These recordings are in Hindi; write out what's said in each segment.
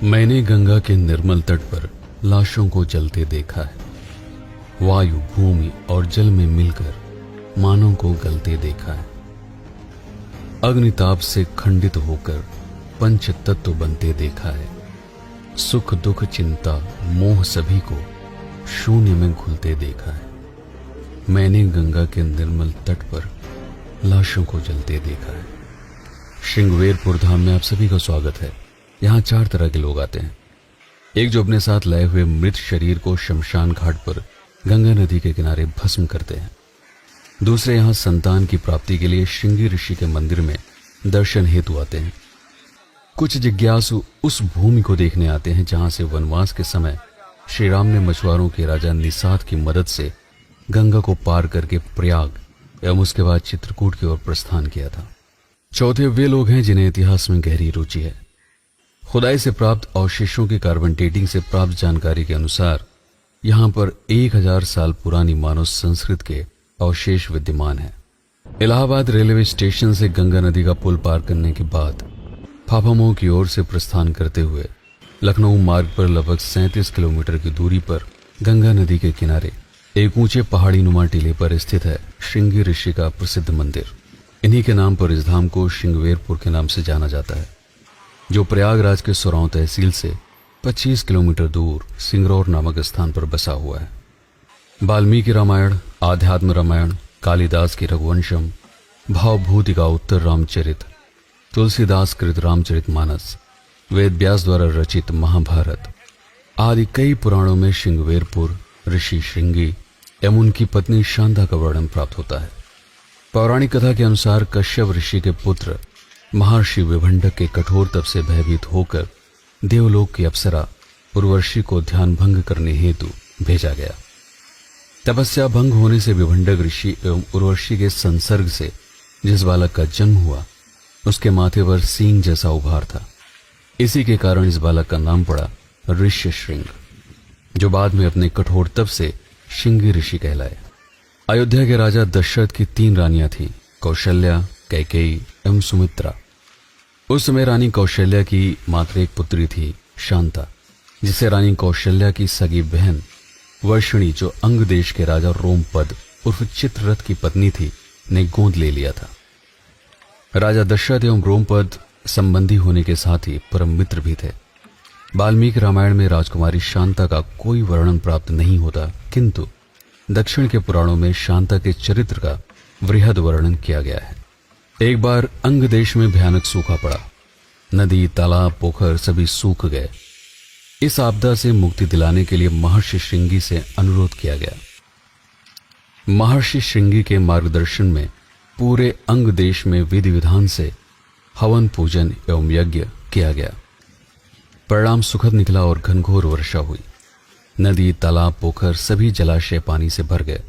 मैंने गंगा के निर्मल तट पर लाशों को जलते देखा है। वायु, भूमि और जल में मिलकर मानव को गलते देखा है। अग्निताप से खंडित होकर पंच तत्व बनते देखा है। सुख दुख चिंता मोह सभी को शून्य में घुलते देखा है। मैंने गंगा के निर्मल तट पर लाशों को जलते देखा है। श्रृंगवेरपुर धाम में आप सभी का स्वागत है। यहाँ 4 तरह के लोग आते हैं। एक जो अपने साथ लाए हुए मृत शरीर को शमशान घाट पर गंगा नदी के किनारे भस्म करते हैं। दूसरे यहाँ संतान की प्राप्ति के लिए श्रृंगी ऋषि के मंदिर में दर्शन हेतु आते हैं। कुछ जिज्ञासु उस भूमि को देखने आते हैं जहां से वनवास के समय श्री राम ने मछुआरों के राजा निषाद की मदद से गंगा को पार करके प्रयाग एवं उसके बाद चित्रकूट की ओर प्रस्थान किया था। चौथे वे लोग हैं जिन्हें इतिहास में गहरी रुचि है। खुदाई से प्राप्त अवशेषों की कार्बन डेटिंग से प्राप्त जानकारी के अनुसार यहां पर 1000 साल पुरानी मानव संस्कृत के अवशेष विद्यमान है। इलाहाबाद रेलवे स्टेशन से गंगा नदी का पुल पार करने के बाद फाफामऊ की ओर से प्रस्थान करते हुए लखनऊ मार्ग पर लगभग 37 किलोमीटर की दूरी पर गंगा नदी के किनारे एक ऊंचे पहाड़ी नुमा टीले पर स्थित है श्रृंगी ऋषि का प्रसिद्ध मंदिर। इन्हीं के नाम पर इस धाम को श्रृंगवेरपुर के नाम से जाना जाता है, जो प्रयागराज के सोरांव तहसील से 25 किलोमीटर दूर सिंगरौर नामक स्थान पर बसा हुआ है। वाल्मीकि रामायण, आध्यात्म रामायण, कालिदास की रघुवंशम, भावभूति का उत्तर रामचरित, तुलसीदास कृत रामचरितमानस, वेद व्यास द्वारा रचित महाभारत आदि कई पुराणों में श्रृंगवेरपुर, ऋषि श्रृंगी एवं उनकी पत्नी शांता का वर्णन प्राप्त होता है। पौराणिक कथा के अनुसार कश्यप ऋषि के पुत्र महर्षि विभंडक के कठोर तप से भयभीत होकर देवलोक की अप्सरा उर्वशी को ध्यान भंग करने हेतु भेजा गया। तपस्या भंग होने से विभंडक ऋषि एवं उर्वशी के संसर्ग से जिस बालक का जन्म हुआ उसके माथे पर सींग जैसा उभार था। इसी के कारण इस बालक का नाम पड़ा ऋष्य श्रृंग, जो बाद में अपने कठोर तप से श्रृंगी ऋषि कहलाए। अयोध्या के राजा दशरथ की 3 रानियां थीं, कौशल्या, कैकेयी एवं सुमित्रा। उस समय रानी कौशल्या की मात्र एक पुत्री थी, शांता, जिसे रानी कौशल्या की सगी बहन वर्षिणी, जो अंग देश के राजा रोमपद उर्फ चित्ररथ की पत्नी थी, ने गोद ले लिया था। राजा दशरथ एवं रोमपद संबंधी होने के साथ ही परम मित्र भी थे। वाल्मीकि रामायण में राजकुमारी शांता का कोई वर्णन प्राप्त नहीं होता, किंतु दक्षिण के पुराणों में शांता के चरित्र का वृहद वर्णन किया गया है। एक बार अंग देश में भयानक सूखा पड़ा। नदी, तालाब, पोखर सभी सूख गए। इस आपदा से मुक्ति दिलाने के लिए महर्षि श्रृंगी से अनुरोध किया गया। महर्षि श्रृंगी के मार्गदर्शन में पूरे अंग देश में विधि विधान से हवन, पूजन एवं यज्ञ किया गया। परिणाम सुखद निकला और घनघोर वर्षा हुई। नदी, तालाब, पोखर सभी जलाशय पानी से भर गए।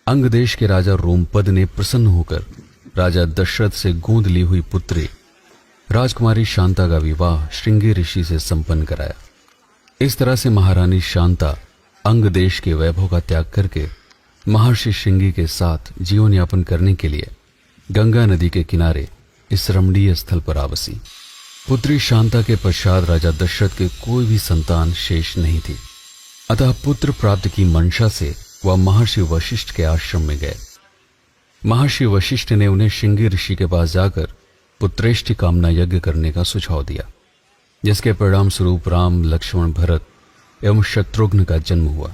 अंग देश के राजा रोमपद ने प्रसन्न होकर राजा दशरथ से गोद ली हुई पुत्री राजकुमारी शांता का विवाह श्रृंगी ऋषि से संपन्न कराया। इस तरह से महारानी शांता अंग देश के वैभव का त्याग करके महर्षि श्रृंगी के साथ जीवन यापन करने के लिए गंगा नदी के किनारे इस रमणीय स्थल पर आ बसी। पुत्री शांता के पश्चात राजा दशरथ के कोई भी संतान शेष नहीं थी, अतः पुत्र प्राप्त की मंशा से वह महर्षि वशिष्ठ के आश्रम में गए। महर्षि वशिष्ठ ने उन्हें श्रृंगी ऋषि के पास जाकर पुत्रेष्टि कामना यज्ञ करने का सुझाव दिया, जिसके परिणाम स्वरूप राम, लक्ष्मण, भरत एवं शत्रुघ्न का जन्म हुआ।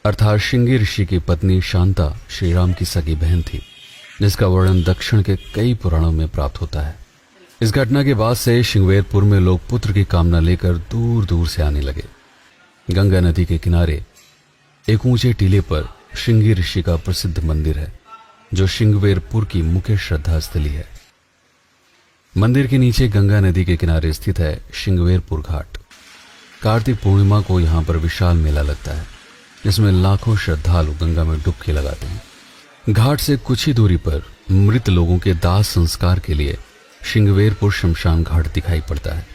अर्थात श्रृंगी ऋषि की पत्नी शांता श्री राम की सगी बहन थी, जिसका वर्णन दक्षिण के कई पुराणों में प्राप्त होता है। इस घटना के बाद से श्रृंगवेरपुर में लोग पुत्र की कामना लेकर दूर दूर से आने लगे। गंगा नदी के किनारे एक ऊंचे टीले पर श्रृंगी ऋषि का प्रसिद्ध मंदिर है, जो श्रृंगवेरपुर की मुख्य श्रद्धा स्थली है। मंदिर के नीचे गंगा नदी के किनारे स्थित है श्रृंगवेरपुर घाट। कार्तिक पूर्णिमा को यहां पर विशाल मेला लगता है, जिसमें लाखों श्रद्धालु गंगा में डुबकी लगाते हैं। घाट से कुछ ही दूरी पर मृत लोगों के दाह संस्कार के लिए श्रृंगवेरपुर शमशान घाट दिखाई पड़ता है।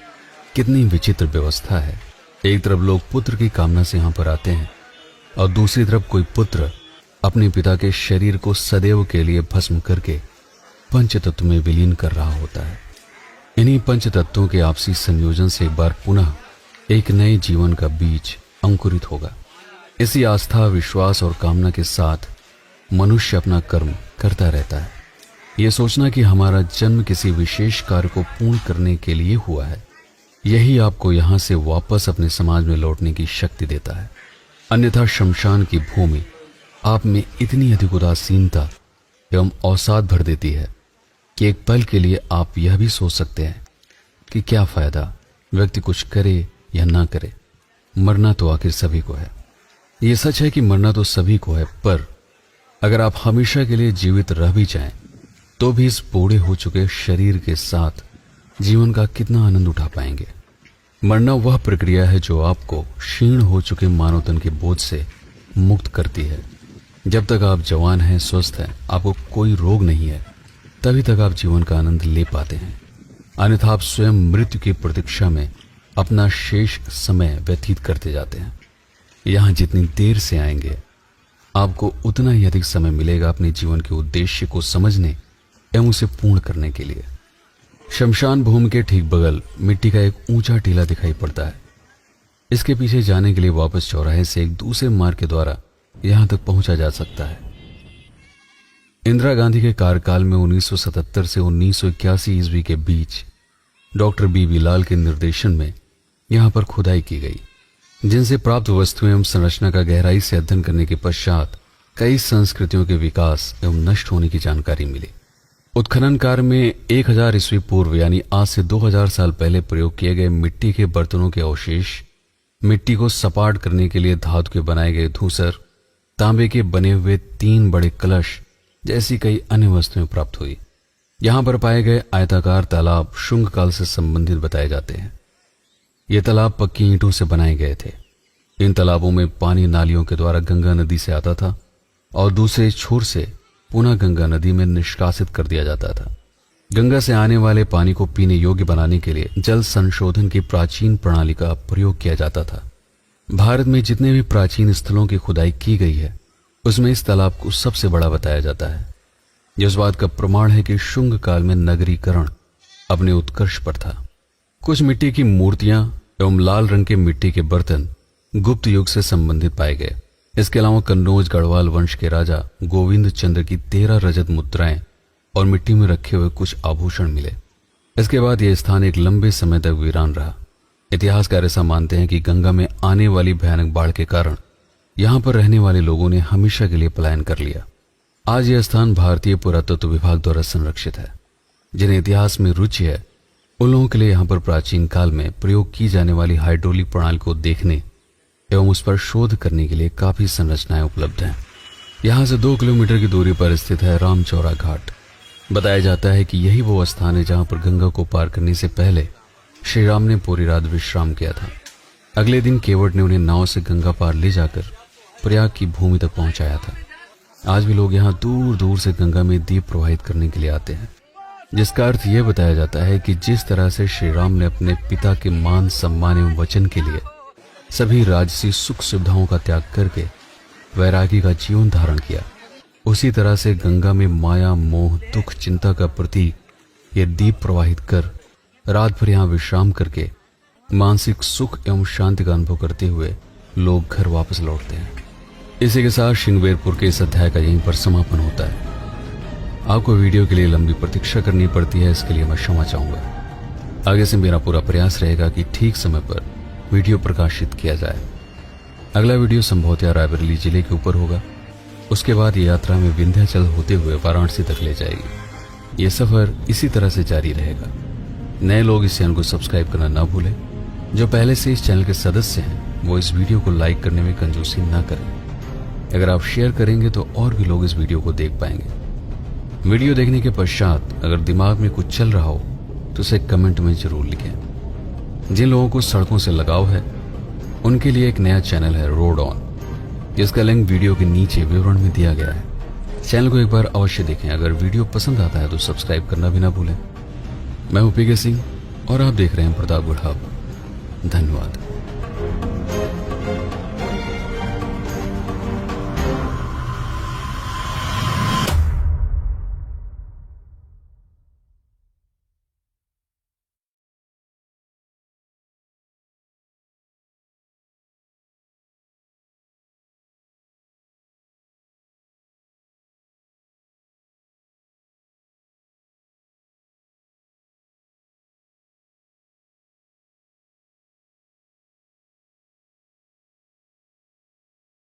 कितनी विचित्र व्यवस्था है। एक तरफ लोग पुत्र की कामना से यहां पर आते हैं और दूसरी तरफ कोई पुत्र अपने पिता के शरीर को सदैव के लिए भस्म करके पंचतत्व में विलीन कर रहा होता है। इन्हीं पंच तत्वों के आपसी संयोजन से एक बार पुनः एक नए जीवन का बीज अंकुरित होगा। इसी आस्था, विश्वास और कामना के साथ मनुष्य अपना कर्म करता रहता है। यह सोचना कि हमारा जन्म किसी विशेष कार्य को पूर्ण करने के लिए हुआ है, यही आपको यहां से वापस अपने समाज में लौटने की शक्ति देता है। अन्यथा शमशान की भूमि आप में इतनी अधिक उदासीनता एवं अवसाद भर देती है कि एक पल के लिए आप यह भी सोच सकते हैं कि क्या फायदा, व्यक्ति कुछ करे या ना करे, मरना तो आखिर सभी को है। ये सच है कि मरना तो सभी को है, पर अगर आप हमेशा के लिए जीवित रह भी जाएं, तो भी इस बूढ़े हो चुके शरीर के साथ जीवन का कितना आनंद उठा पाएंगे। मरना वह प्रक्रिया है जो आपको क्षीण हो चुके मानव तन के बोझ से मुक्त करती है। जब तक आप जवान हैं, स्वस्थ हैं, आपको कोई रोग नहीं है, तभी तक आप जीवन का आनंद ले पाते हैं। अन्यथा आप स्वयं मृत्यु की प्रतीक्षा में अपना शेष समय व्यतीत करते जाते हैं। यहां जितनी देर से आएंगे, आपको उतना ही अधिक समय मिलेगा अपने जीवन के उद्देश्य को समझने एवं उसे पूर्ण करने के लिए। शमशान भूमि के ठीक बगल मिट्टी का एक ऊंचा टीला दिखाई पड़ता है। इसके पीछे जाने के लिए वापस चौराहे से एक दूसरे मार्ग के द्वारा यहां तक पहुंचा जा सकता है। इंदिरा गांधी के कार्यकाल में 1977 से 1981 ईस्वी के बीच डॉक्टर बीबी लाल के निर्देशन में यहां पर खुदाई की गई, जिनसे प्राप्त वस्तुएं एवं संरचना का गहराई से अध्ययन करने के पश्चात कई संस्कृतियों के विकास एवं नष्ट होने की जानकारी मिली। उत्खनन कार्य में 1000 ईस्वी पूर्व यानी आज से 2000 साल पहले प्रयोग किए गए मिट्टी के बर्तनों के अवशेष, मिट्टी को सपाट करने के लिए धातु के बनाए गए धूसर, तांबे के बने हुए 3 बड़े कलश जैसी कई अन्य वस्तुएं प्राप्त हुई। यहां पर पाए गए आयताकार तालाब शुंग काल से संबंधित बताए जाते हैं। ये तालाब पक्की ईंटों से बनाए गए थे। इन तालाबों में पानी नालियों के द्वारा गंगा नदी से आता था और दूसरे छोर से पुनः गंगा नदी में निष्कासित कर दिया जाता था। गंगा से आने वाले पानी को पीने योग्य बनाने के लिए जल संशोधन की प्राचीन प्रणाली का प्रयोग किया जाता था। भारत में जितने भी प्राचीन स्थलों की खुदाई की गई है, उसमें इस तालाब को सबसे बड़ा बताया जाता है। यह इस बात का प्रमाण है कि शुंग काल में नगरीकरण अपने उत्कर्ष पर था। कुछ मिट्टी की मूर्तियां एवं लाल रंग के मिट्टी के बर्तन गुप्त युग से संबंधित पाए गए। इसके अलावा कन्नौज गढ़वाल वंश के राजा गोविंद चंद्र की 13 रजत मुद्राएं और मिट्टी में रखे हुए कुछ आभूषण मिले। इसके बाद यह स्थान एक लंबे समय तक वीरान रहा। इतिहासकार ऐसा मानते हैं कि गंगा में आने वाली भयानक बाढ़ के कारण यहां पर रहने वाले लोगों ने हमेशा के लिए पलायन कर लिया। आज यह स्थान भारतीय पुरातत्व विभाग द्वारा संरक्षित है। जिन्हें इतिहास में रुचि है, उन लोगों के लिए यहां पर प्राचीन काल में प्रयोग की जाने वाली हाइड्रोलिक प्रणाली को देखने एवं उस पर शोध करने के लिए काफी संरचनाएं उपलब्ध हैं। यहां से 2 किलोमीटर की दूरी पर स्थित है रामचौरा घाट। बताया जाता है कि यही वो स्थान है जहां पर गंगा को पार करने से पहले श्री राम ने पूरी रात विश्राम किया था। अगले दिन केवट ने उन्हें नाव से गंगा पार ले जाकर प्रयाग की भूमि तक पहुंचाया था। आज भी लोग यहाँ दूर दूर से गंगा में दीप प्रवाहित करने के लिए आते हैं, जिसका अर्थ यह बताया जाता है कि जिस तरह से श्री राम ने अपने पिता के मान, सम्मान एवं वचन के लिए सभी राजसी सुख सुविधाओं का त्याग करके वैरागी का जीवन धारण किया, उसी तरह से गंगा में माया, मोह, दुख, चिंता का प्रतीक ये दीप प्रवाहित कर रात भर यहाँ विश्राम करके मानसिक सुख एवं शांति का अनुभव करते हुए लोग घर वापस लौटते हैं। इसी के साथ श्रृंगवेरपुर के इस अध्याय का यहीं पर समापन होता है। आपको वीडियो के लिए लंबी प्रतीक्षा करनी पड़ती है, इसके लिए मैं क्षमा चाहूंगा। आगे से मेरा पूरा प्रयास रहेगा कि ठीक समय पर वीडियो प्रकाशित किया जाए। अगला वीडियो संभवतः रायबरेली जिले के ऊपर होगा। उसके बाद ये यात्रा में विंध्याचल होते हुए वाराणसी तक ले जाएगी। ये सफर इसी तरह से जारी रहेगा। नए लोग इस चैनल को सब्सक्राइब करना ना भूलें। जो पहले से इस चैनल के सदस्य हैं, वो इस वीडियो को लाइक करने में कंजूसी ना करें। अगर आप शेयर करेंगे तो और भी लोग इस वीडियो को देख पाएंगे। वीडियो देखने के पश्चात अगर दिमाग में कुछ चल रहा हो तो उसे कमेंट में जरूर लिखें। जिन लोगों को सड़कों से लगाव है, उनके लिए एक नया चैनल है रोड ऑन, जिसका लिंक वीडियो के नीचे विवरण में दिया गया है। चैनल को एक बार अवश्य देखें। अगर वीडियो पसंद आता है तो सब्सक्राइब करना भी ना भूलें। मैं हूं पीके सिंह और आप देख रहे हैं प्रतापगढ़ हब। धन्यवाद।